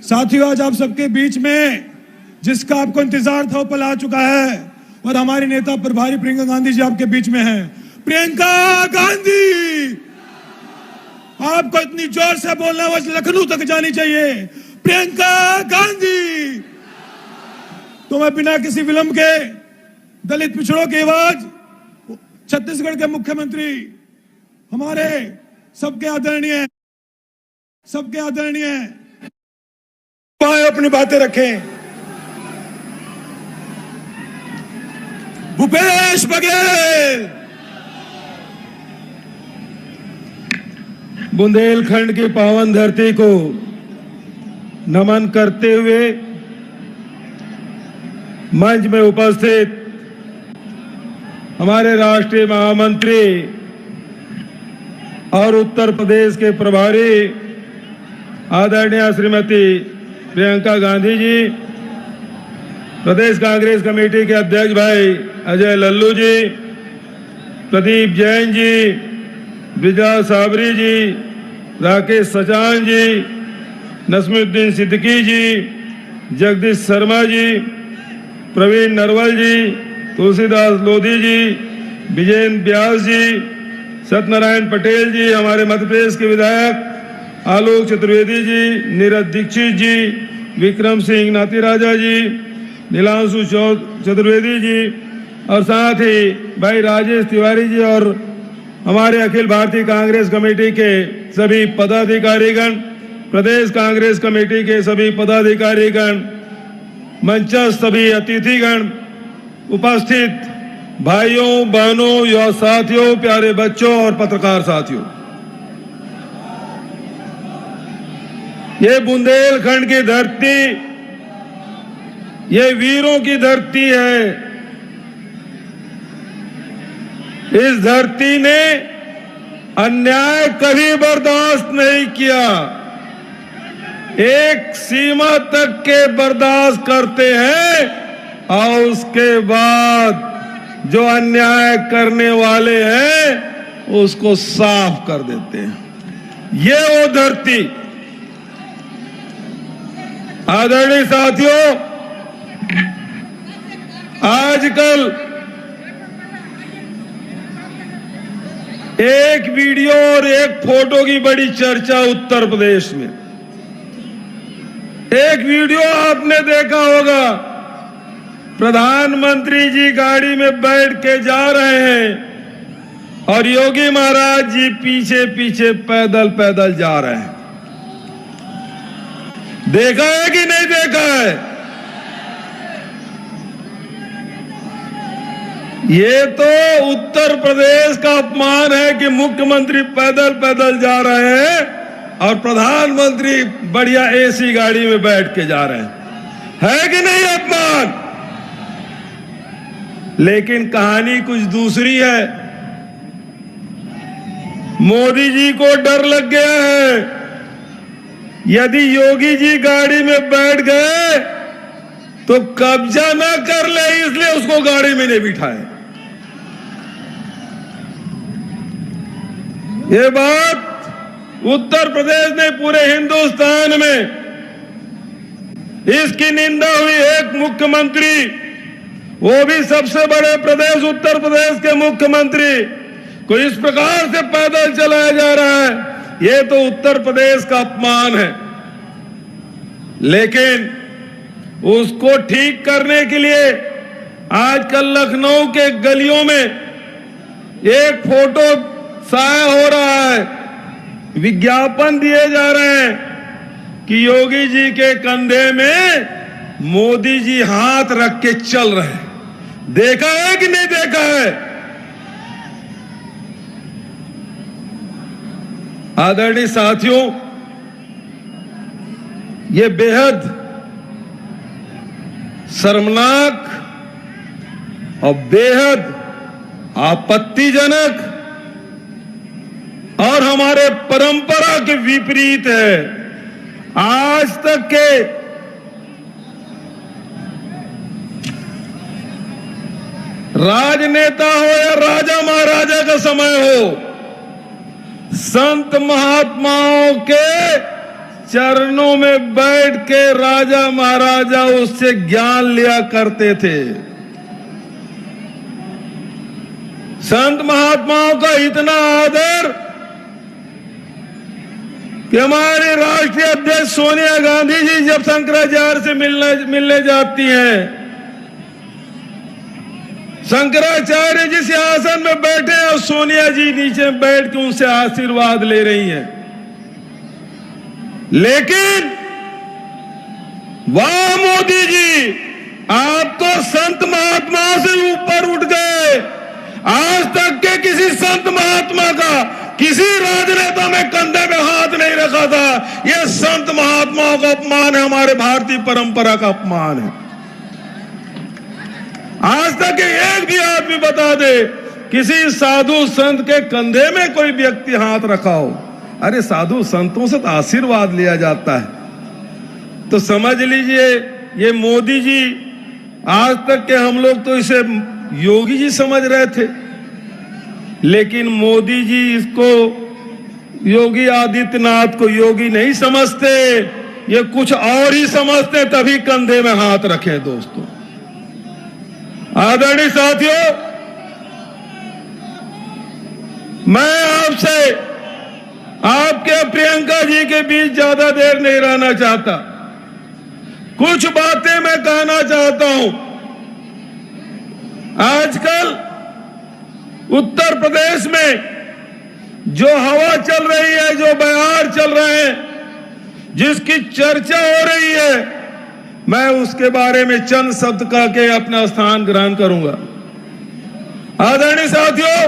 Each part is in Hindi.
साथियों, आज आप सबके बीच में जिसका आपको इंतजार था वो पल आ चुका है और हमारी नेता प्रभारी प्रियंका गांधी जी आपके बीच में हैं। प्रियंका गांधी, आपको इतनी जोर से बोलना बस लखनऊ तक जानी चाहिए। प्रियंका गांधी। तो मैं बिना किसी विलंब के दलित पिछड़ों की आवाज, छत्तीसगढ़ के मुख्यमंत्री, हमारे सबके आदरणीय अपनी बातें रखें, भूपेश बघेल। बुंदेलखंड की पावन धरती को नमन करते हुए मंच में उपस्थित हमारे राष्ट्रीय महामंत्री और उत्तर प्रदेश के प्रभारी आदरणीय श्रीमती प्रियंका गांधी जी, प्रदेश कांग्रेस कमेटी के अध्यक्ष भाई अजय लल्लू जी, प्रदीप जैन जी, ब्रिजलाल साबरी जी, राकेश सचान जी, नसमुद्दीन सिद्दीकी जी, जगदीश शर्मा जी, प्रवीण नरवल जी, तुलसीदास लोधी जी, विजेंद्र व्यास जी, सत्यनारायण पटेल जी, हमारे मध्य प्रदेश के विधायक आलोक चतुर्वेदी जी, नीरज दीक्षित जी, विक्रम सिंह नाती राजा जी, नीलांशु चतुर्वेदी जी और साथ ही भाई राजेश तिवारी जी और हमारे अखिल भारतीय कांग्रेस कमेटी के सभी पदाधिकारीगण, प्रदेश कांग्रेस कमेटी के सभी पदाधिकारीगण, मंचस्थ सभी अतिथिगण, उपस्थित भाइयों बहनों, युवा साथियों, प्यारे बच्चों और पत्रकार साथियों, ये बुंदेलखंड की धरती, ये वीरों की धरती है। इस धरती ने अन्याय कभी बर्दाश्त नहीं किया। एक सीमा तक के बर्दाश्त करते हैं और उसके बाद जो अन्याय करने वाले हैं उसको साफ कर देते हैं। ये वो धरती। आदरणीय साथियों, आजकल एक वीडियो और एक फोटो की बड़ी चर्चा उत्तर प्रदेश में। एक वीडियो आपने देखा होगा, प्रधानमंत्री जी गाड़ी में बैठ के जा रहे हैं और योगी महाराज जी पीछे पीछे पैदल पैदल जा रहे हैं। देखा है कि नहीं देखा है? ये तो उत्तर प्रदेश का अपमान है कि मुख्यमंत्री पैदल पैदल जा रहे हैं और प्रधानमंत्री बढ़िया एसी गाड़ी में बैठ के जा रहे हैं। है कि नहीं अपमान? लेकिन कहानी कुछ दूसरी है। मोदी जी को डर लग गया है, यदि योगी जी गाड़ी में बैठ गए तो कब्जा ना कर ले, इसलिए उसको गाड़ी में नहीं बिठाए। ये बात उत्तर प्रदेश ने पूरे हिंदुस्तान में इसकी निंदा हुई। एक मुख्यमंत्री, वो भी सबसे बड़े प्रदेश उत्तर प्रदेश के मुख्यमंत्री को इस प्रकार से पैदल चलाया जा रहा है, ये तो उत्तर प्रदेश का अपमान है। लेकिन उसको ठीक करने के लिए आजकल लखनऊ के गलियों में एक फोटो साया हो रहा है, विज्ञापन दिए जा रहे हैं कि योगी जी के कंधे में मोदी जी हाथ रख के चल रहे हैं। देखा है कि नहीं देखा है? आदरणीय साथियों, ये बेहद शर्मनाक और बेहद आपत्तिजनक और हमारे परंपरा के विपरीत है। आज तक के राजनेता हो या राजा महाराजा का समय हो, संत महात्माओं के चरणों में बैठ के राजा महाराजा उससे ज्ञान लिया करते थे। संत महात्माओं का इतना आदर कि हमारे राष्ट्रीय अध्यक्ष सोनिया गांधी जी जब शंकराचार्य से मिलने जाती हैं, शंकराचार्य जिस आसन में बैठे हैं और सोनिया जी नीचे बैठ के उनसे आशीर्वाद ले रही हैं। लेकिन वाह मोदी जी, आप तो संत महात्माओं से ऊपर उठ गए। आज तक के किसी संत महात्मा का किसी राजनेता में कंधे में हाथ नहीं रखा था। यह संत महात्माओं का अपमान है, हमारे भारतीय परंपरा का अपमान है। आज तक एक भी आदमी बता दे किसी साधु संत के कंधे में कोई व्यक्ति हाथ रखा हो। अरे साधु संतों से तो आशीर्वाद लिया जाता है। तो समझ लीजिए ये मोदी जी, आज तक के हम लोग तो इसे योगी जी समझ रहे थे, लेकिन मोदी जी इसको, योगी आदित्यनाथ को योगी नहीं समझते, ये कुछ और ही समझते, तभी कंधे में हाथ रखे। दोस्तों, आदरणीय साथियों, मैं आपसे, आपके प्रियंका जी के बीच ज्यादा देर नहीं रहना चाहता। कुछ बातें मैं कहना चाहता हूं। आजकल उत्तर प्रदेश में जो हवा चल रही है, जो बयार चल रहे हैं, जिसकी चर्चा हो रही है, मैं उसके बारे में चंद शब्द कह के अपना स्थान ग्रहण करूंगा। आदरणीय साथियों,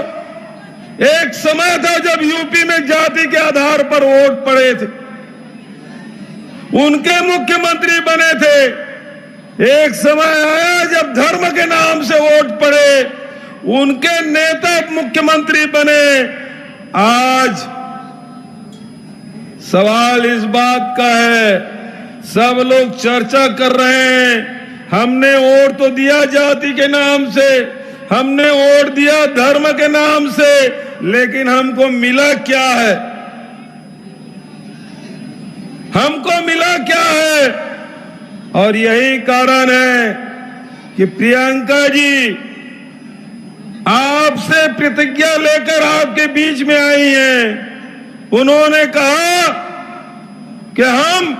एक समय था जब यूपी में जाति के आधार पर वोट पड़े थे, उनके मुख्यमंत्री बने थे। एक समय आया जब धर्म के नाम से वोट पड़े, उनके नेता मुख्यमंत्री बने। आज सवाल इस बात का है, सब लोग चर्चा कर रहे हैं, हमने वोट तो दिया जाति के नाम से, हमने वोट दिया धर्म के नाम से, लेकिन हमको मिला क्या है? हमको मिला क्या है? और यही कारण है कि प्रियंका जी आपसे प्रतिज्ञा लेकर आपके बीच में आई हैं। उन्होंने कहा कि हम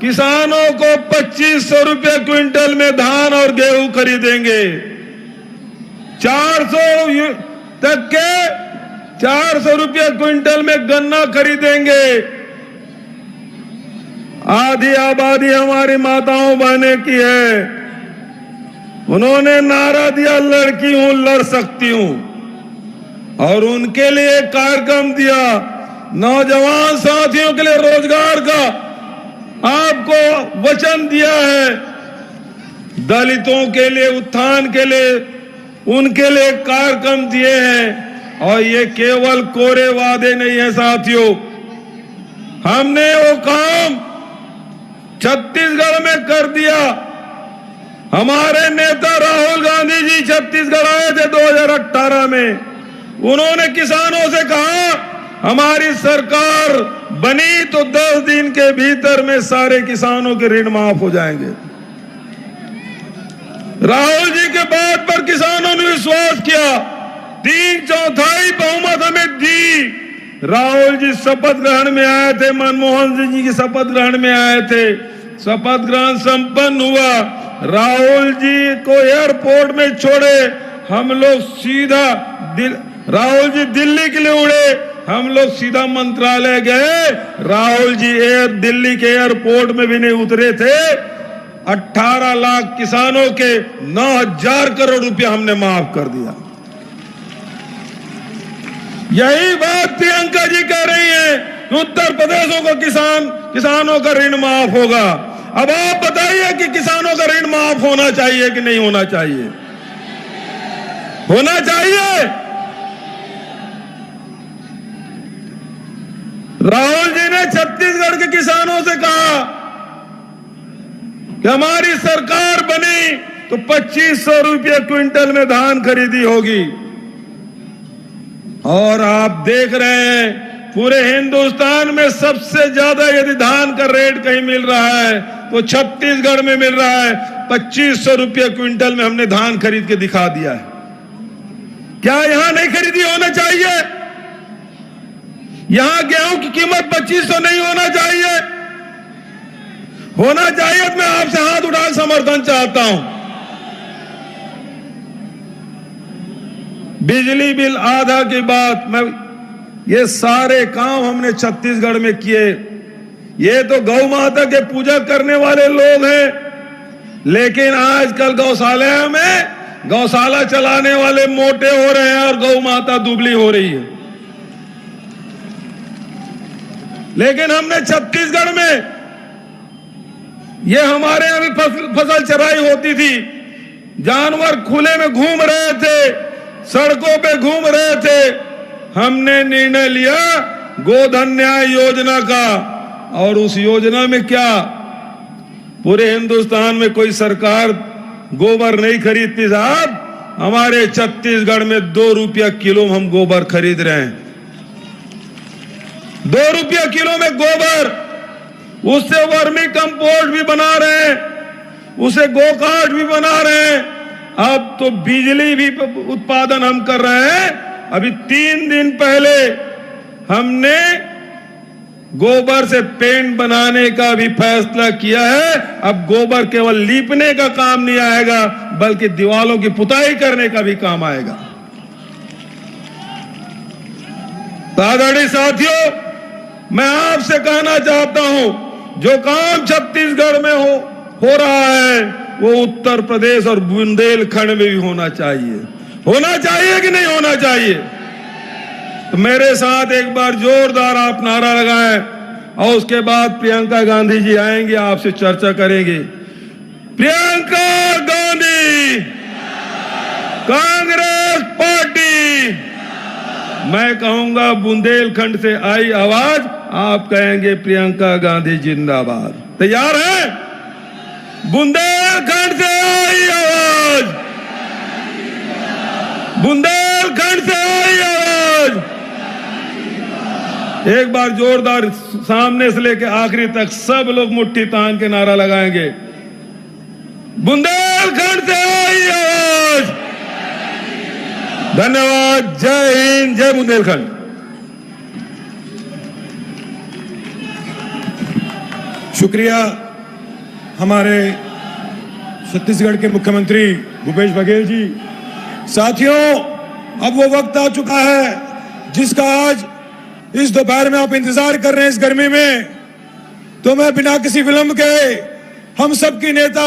किसानों को 2500 रुपये क्विंटल में धान और गेहूं खरीदेंगे, 400 तक के 400 रुपये क्विंटल में गन्ना खरीदेंगे। आधी आबादी हमारी माताओं बहने की है। उन्होंने नारा दिया, लड़की हूं लड़ सकती हूं, और उनके लिए कार्यक्रम दिया, नौजवान साथियों के लिए रोजगार का आपको वचन दिया है, दलितों के लिए उत्थान के लिए उनके लिए कार्यक्रम दिए हैं। और ये केवल कोरे वादे नहीं है साथियों, हमने वो काम छत्तीसगढ़ में कर दिया। हमारे नेता राहुल गांधी जी छत्तीसगढ़ आए थे 2018 में। उन्होंने किसानों से कहा, हमारी सरकार बनी तो 10 दिन के भीतर में सारे किसानों के ऋण माफ हो जाएंगे। राहुल जी के बात पर किसानों ने विश्वास किया, 3/4 बहुमत हमें दी। राहुल जी शपथ ग्रहण में आए थे, मनमोहन सिंह जी की शपथ ग्रहण में आए थे, शपथ ग्रहण संपन्न हुआ। राहुल जी को एयरपोर्ट में छोड़े, हम लोग सीधा राहुल जी दिल्ली के लिए उड़े, हम लोग सीधा मंत्रालय गए। राहुल जी दिल्ली के एयरपोर्ट में भी नहीं उतरे थे। 18 लाख किसानों के 9,000 करोड़ रुपया हमने माफ कर दिया। यही बात प्रियंका जी कह रही है कि उत्तर प्रदेशों को किसानों का ऋण माफ होगा। अब आप बताइए कि किसानों का ऋण माफ होना चाहिए कि नहीं होना चाहिए? होना चाहिए। राहुल जी ने छत्तीसगढ़ के किसानों से कहा कि हमारी सरकार बनी तो 2500 रुपये क्विंटल में धान खरीदी होगी। और आप देख रहे हैं पूरे हिंदुस्तान में सबसे ज्यादा यदि धान का रेट कहीं मिल रहा है तो छत्तीसगढ़ में मिल रहा है। 2500 रुपये क्विंटल में हमने धान खरीद के दिखा दिया है। क्या यहां नहीं खरीदी होना चाहिए? यहां गेहूं की कीमत 2500 नहीं होना चाहिए? होना चाहिए। मैं आपसे हाथ उठा समर्थन चाहता हूं। बिजली बिल आधा की बात, मैं ये सारे काम हमने छत्तीसगढ़ में किए। ये तो गौ माता के पूजा करने वाले लोग हैं, लेकिन आजकल गौशाला में गौशाला चलाने वाले मोटे हो रहे हैं और गौ माता दुबली हो रही है। लेकिन हमने छत्तीसगढ़ में, ये हमारे यहां भी फसल चराई होती थी, जानवर खुले में घूम रहे थे, सड़कों पे घूम रहे थे। हमने निर्णय लिया गोधन न्याय योजना का, और उस योजना में क्या, पूरे हिंदुस्तान में कोई सरकार गोबर नहीं खरीदती साहब। हमारे छत्तीसगढ़ में 2 रुपया किलो हम गोबर खरीद रहे हैं। 2 रुपया किलो में गोबर, उससे वर्मी कंपोस्ट भी बना रहे हैं, उसे गोकाट भी बना रहे हैं। अब तो बिजली भी उत्पादन हम कर रहे हैं। अभी 3 दिन पहले हमने गोबर से पेंट बनाने का भी फैसला किया है। अब गोबर केवल लीपने का काम नहीं आएगा, बल्कि दीवारों की पुताई करने का भी काम आएगा। आदरणीय साथियों, मैं आपसे कहना चाहता हूं, जो काम छत्तीसगढ़ में हो रहा है वो उत्तर प्रदेश और बुंदेलखंड में भी होना चाहिए। होना चाहिए कि नहीं होना चाहिए? तो मेरे साथ एक बार जोरदार आप नारा लगाएं, और उसके बाद प्रियंका गांधी जी आएंगे, आपसे चर्चा करेंगे। प्रियंका गांधी, कांग्रेस पार्टी। मैं कहूंगा बुंदेलखंड से आई आवाज, आप कहेंगे प्रियंका गांधी जिंदाबाद। तैयार है? बुंदेलखंड से आई आवाज, बुंदेलखंड से आई आवाज। एक बार जोरदार सामने से लेकर आखिरी तक सब लोग मुट्ठी तान के नारा लगाएंगे, बुंदेलखंड से आई आवाज। धन्यवाद। जय हिंद, जय बुंदेलखंड। शुक्रिया हमारे छत्तीसगढ़ के मुख्यमंत्री भूपेश बघेल जी। साथियों, अब वो वक्त आ चुका है जिसका आज इस दोपहर में आप इंतजार कर रहे हैं, इस गर्मी में। तो मैं बिना किसी विलंब के हम सबकी नेता,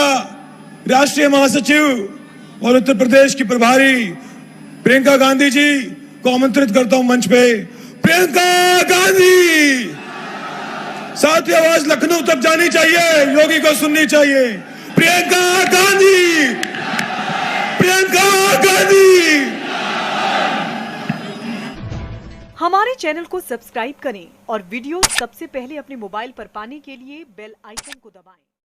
राष्ट्रीय महासचिव और उत्तर प्रदेश की प्रभारी प्रियंका गांधी जी को आमंत्रित करता हूं मंच पे। प्रियंका गांधी। साथियों, आवाज लखनऊ तक जानी चाहिए, योगी को सुननी चाहिए। प्रियंका गांधी, प्रियंका गांधी। हमारे चैनल को सब्सक्राइब करें और वीडियो सबसे पहले अपने मोबाइल पर पाने के लिए बेल आइकन को दबाएं।